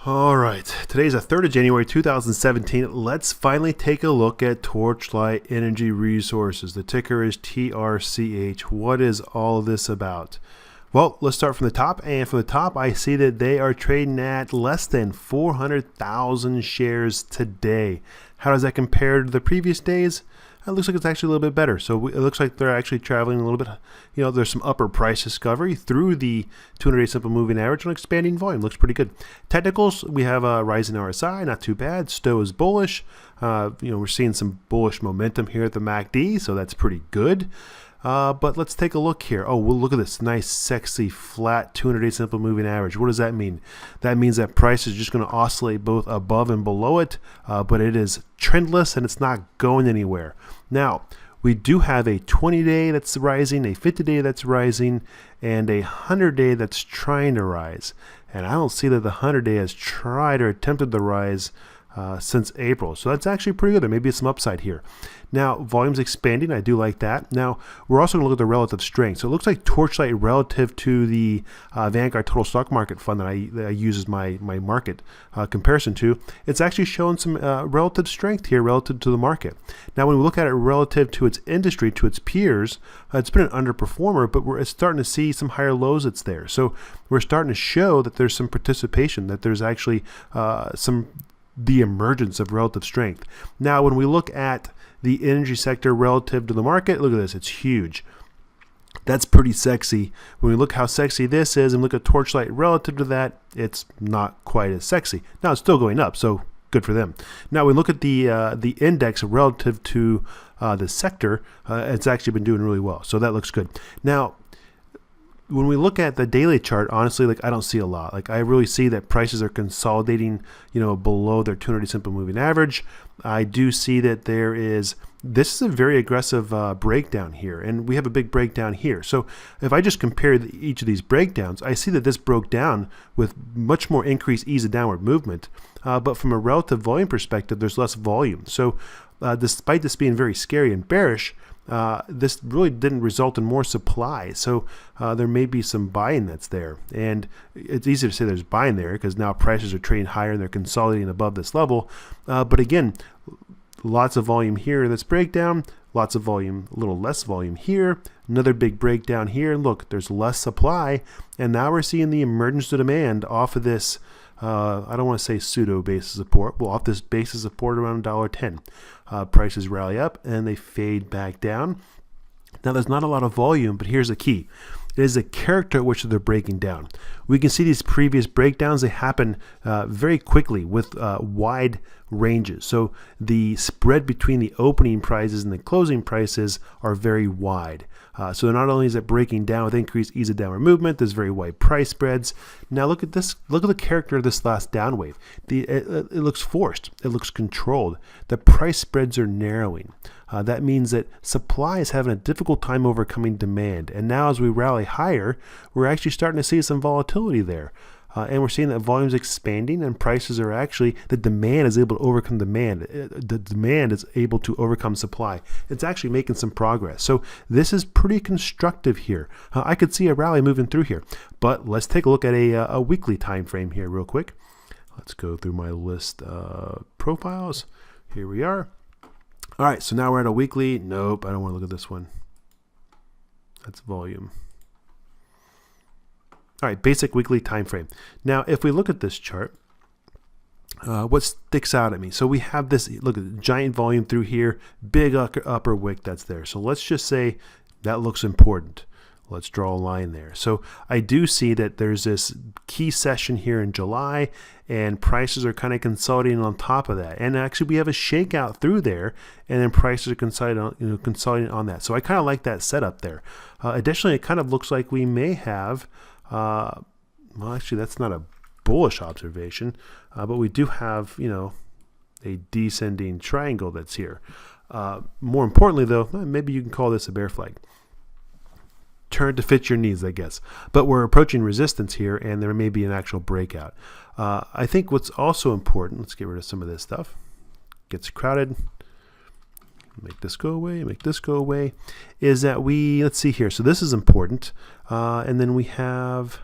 All right, today's the 3rd of January 2017. Let's finally take a look at Torchlight Energy Resources. The ticker is TRCH. What is all this about? Well, let's start from the top. And from the top, I see that they are trading at less than 400,000 shares today. How does that compare to the previous days? It looks like it's actually a little bit better. So it looks like they're actually traveling a little bit, there's some upper price discovery through the 200-day simple moving average on expanding volume. Looks pretty good. Technicals, we have a rising RSI, not too bad. Stow is bullish. We're seeing some bullish momentum here at the MACD, so that's pretty good. But let's take a look here. Oh, well, look at this nice, sexy, flat 200-day simple moving average. What does that mean? That means that price is just going to oscillate both above and below it, but it is trendless and it's not going anywhere. Now, we do have a 20-day that's rising, a 50-day that's rising, and a 100-day that's trying to rise. And I don't see that the 100-day has tried or attempted to rise since April. So that's actually pretty good. There may be some upside here. Now, volume's expanding. I do like that. Now, we're also going to look at the relative strength. So it looks like Torchlight relative to the Vanguard Total Stock Market Fund that I use as my market comparison to, it's actually showing some relative strength here relative to the market. Now, when we look at it relative to its industry, to its peers, it's been an underperformer, but we're starting to see some higher lows that's there. So we're starting to show that there's some participation, that there's actually the emergence of relative strength. Now, when we look at the energy sector relative to the market, look at this, it's huge. That's pretty sexy. When we look how sexy this is and look at Torchlight relative to that, it's not quite as sexy. Now, it's still going up, so good for them. Now, we look at the index relative to the sector, it's actually been doing really well, so that looks good. Now, when we look at the daily chart, honestly, I don't see a lot. I really see that prices are consolidating, below their 200-day simple moving average. I do see that this is a very aggressive breakdown here, and we have a big breakdown here. So if I just compare each of these breakdowns, I see that this broke down with much more increased ease of downward movement. But from a relative volume perspective, there's less volume. So despite this being very scary and bearish, this really didn't result in more supply. So there may be some buying that's there. And it's easy to say there's buying there because now prices are trading higher and they're consolidating above this level. But again, lots of volume here in this breakdown, lots of volume, a little less volume here, another big breakdown here. And look, there's less supply. And now we're seeing the emergence of demand off of this I don't want to say pseudo basis support. Well, off this basis support around $1.10. Prices rally up and they fade back down. Now, there's not a lot of volume, but here's the key. It is the character at which they're breaking down. We can see these previous breakdowns. They happen very quickly with wide ranges. So the spread between the opening prices and the closing prices are very wide. So not only is it breaking down with increased ease of downward movement, there's very wide price spreads. Now look at this. Look at the character of this last down wave. It looks forced. It looks controlled. The price spreads are narrowing. That means that supply is having a difficult time overcoming demand. And now as we rally higher, we're actually starting to see some volatility there. And we're seeing that volume's expanding and prices are actually, the demand is able to overcome demand. The demand is able to overcome supply. It's actually making some progress. So this is pretty constructive here. I could see a rally moving through here. But let's take a look at a weekly time frame here real quick. Let's go through my list of profiles. Here we are. All right, so now we're at a weekly. Nope, I don't want to look at this one. That's volume. All right, basic weekly time frame. Now, if we look at this chart, what sticks out at me? So we have this, look at the giant volume through here, big upper wick that's there. So let's just say that looks important. Let's draw a line there. So I do see that there's this key session here in July and prices are kind of consolidating on top of that. And actually we have a shakeout through there and then prices are consolidating on that. So I kind of like that setup there. Additionally, it kind of looks like we may have, well, actually that's not a bullish observation, but we do have, a descending triangle that's here. More importantly though, maybe you can call this a bear flag. Turn to fit your needs, I guess. But we're approaching resistance here, and there may be an actual breakout. I think what's also important, let's get rid of some of this stuff. Gets crowded. Make this go away, make this go away. Is that let's see here. So this is important. And then we have,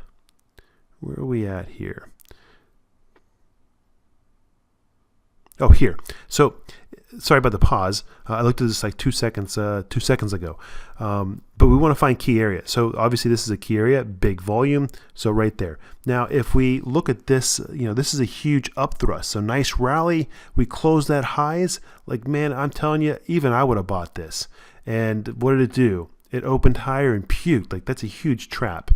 where are we at here? Oh, here. So sorry about the pause. I looked at this like 2 seconds ago. But we want to find key area. So obviously this is a key area, big volume. So right there. Now, if we look at this, this is a huge up thrust. So nice rally. We closed that highs. Like, man, I'm telling you, even I would have bought this. And what did it do? It opened higher and puked. Like, that's a huge trap.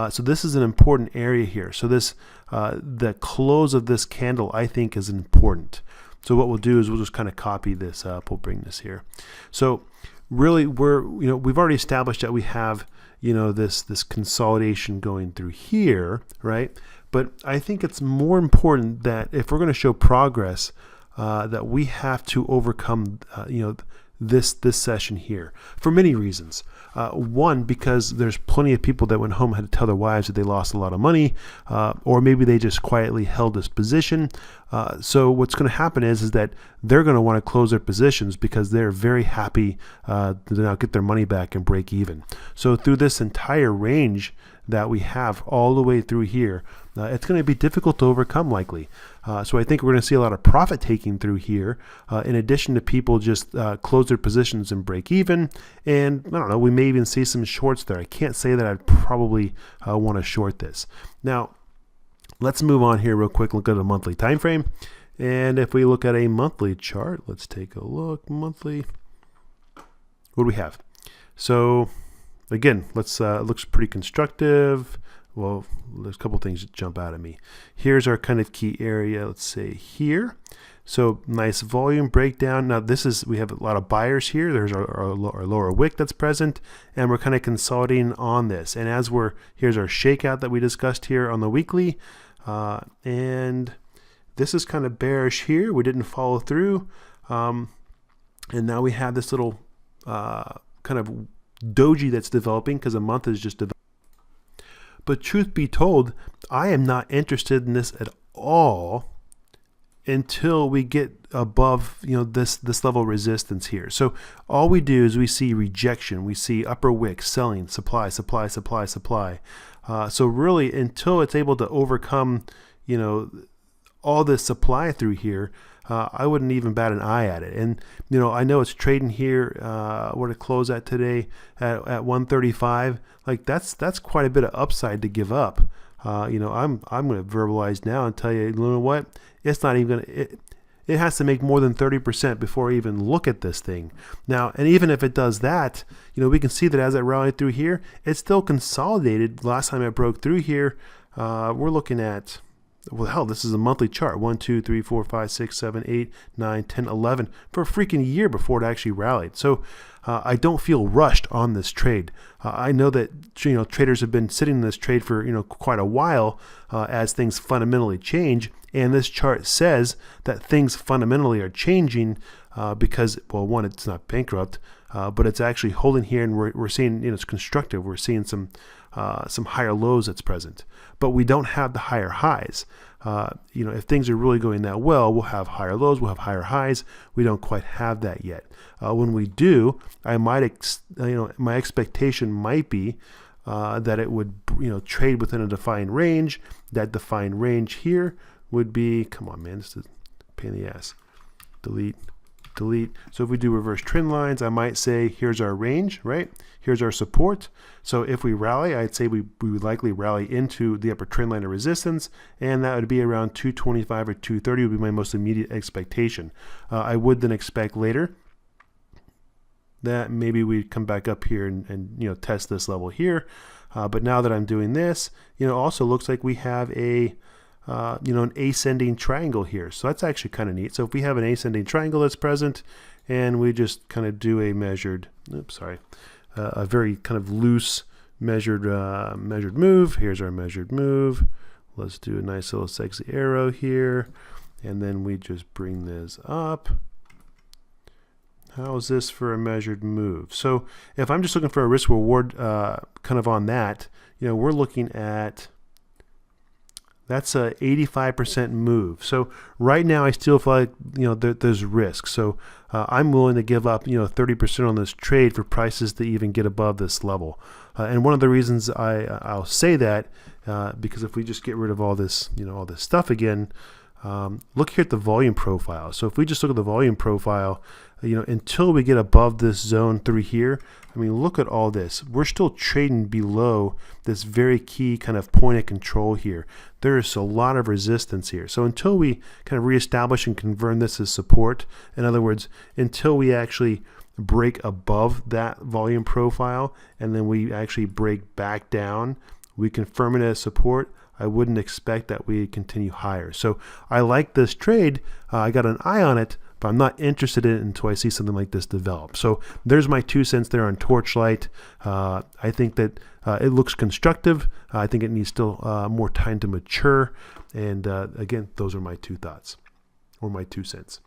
So this is an important area here. So this, the close of this candle, I think, is important. So what we'll do is we'll just kind of copy this up. We'll bring this here. So really, we've already established that we have, this consolidation going through here, right? But I think it's more important that if we're going to show progress, that we have to overcome, this session here for many reasons. One, because there's plenty of people that went home and had to tell their wives that they lost a lot of money, or maybe they just quietly held this position. So what's going to happen is that they're going to want to close their positions because they're very happy to now get their money back and break even. So through this entire range that we have all the way through here, it's going to be difficult to overcome likely. So I think we're going to see a lot of profit taking through here, in addition to people just close their positions and break even. And I don't know, we may even see some shorts there. I can't say that I'd probably want to short this. Now, let's move on here real quick. Look at a monthly time frame. And if we look at a monthly chart, let's take a look. Monthly. What do we have? So again, looks pretty constructive. Well, there's a couple things that jump out at me. Here's our kind of key area. Let's say here. So nice volume breakdown. Now we have a lot of buyers here. There's our lower wick that's present, and we're kind of consolidating on this. And here's our shakeout that we discussed here on the weekly. And this is kind of bearish here. We didn't follow through. And now we have this little kind of doji that's developing because a month is just developing. But truth be told, I am not interested in this at all until we get above, this level of resistance here. So all we do is we see rejection, we see upper wick, selling, supply. So really, until it's able to overcome, all this supply through here, I wouldn't even bat an eye at it. And I know it's trading here. What it close at today at 135. Like that's quite a bit of upside to give up. I'm going to verbalize now and tell you, what? It's not even going to. It has to make more than 30% before I even look at this thing. Now, and even if it does that, we can see that as it rallied through here, it's still consolidated. Last time it broke through here, we're looking at. Well, hell, this is a monthly chart. 1, 2, 3, 4, 5, 6, 7, 8, 9, 10, 11 for a freaking year before it actually rallied. So I don't feel rushed on this trade. I know that traders have been sitting in this trade for quite a while as things fundamentally change. And this chart says that things fundamentally are changing because, well, one, it's not bankrupt, but it's actually holding here, and we're seeing it's constructive. We're seeing some higher lows that's present, but we don't have the higher highs. If things are really going that well, we'll have higher lows, we'll have higher highs. We don't quite have that yet. When we do, I might, my expectation might be that it would, trade within a defined range. That defined range here would be, come on, man, this is a pain in the ass. Delete. So if we do reverse trend lines, I might say here's our range, right? Here's our support. So if we rally, I'd say we would likely rally into the upper trend line of resistance, and that would be around 225 or 230 would be my most immediate expectation. I would then expect later that maybe we'd come back up here and test this level here. But now that I'm doing this, also looks like we have an ascending triangle here. So that's actually kind of neat. So if we have an ascending triangle that's present and we just kind of do a a very kind of loose measured move. Here's our measured move. Let's do a nice little sexy arrow here. And then we just bring this up. How is this for a measured move? So if I'm just looking for a risk reward kind of on that, we're looking at, that's a 85% move. So right now I still feel like, there's risk. So I'm willing to give up, 30% on this trade for prices to even get above this level. And one of the reasons I'll say that, because if we just get rid of all this, all this stuff again, look here at the volume profile. So if we just look at the volume profile, until we get above this zone 3 here, I mean, look at all this. We're still trading below this very key kind of point of control here. There is a lot of resistance here. So until we kind of reestablish and confirm this as support, in other words, until we actually break above that volume profile and then we actually break back down, we confirm it as support, I wouldn't expect that we continue higher. So I like this trade. I got an eye on it, but I'm not interested in it until I see something like this develop. So there's my 2 cents there on Torchlight. I think that it looks constructive. I think it needs still more time to mature. And again, those are my 2 thoughts, or my 2 cents.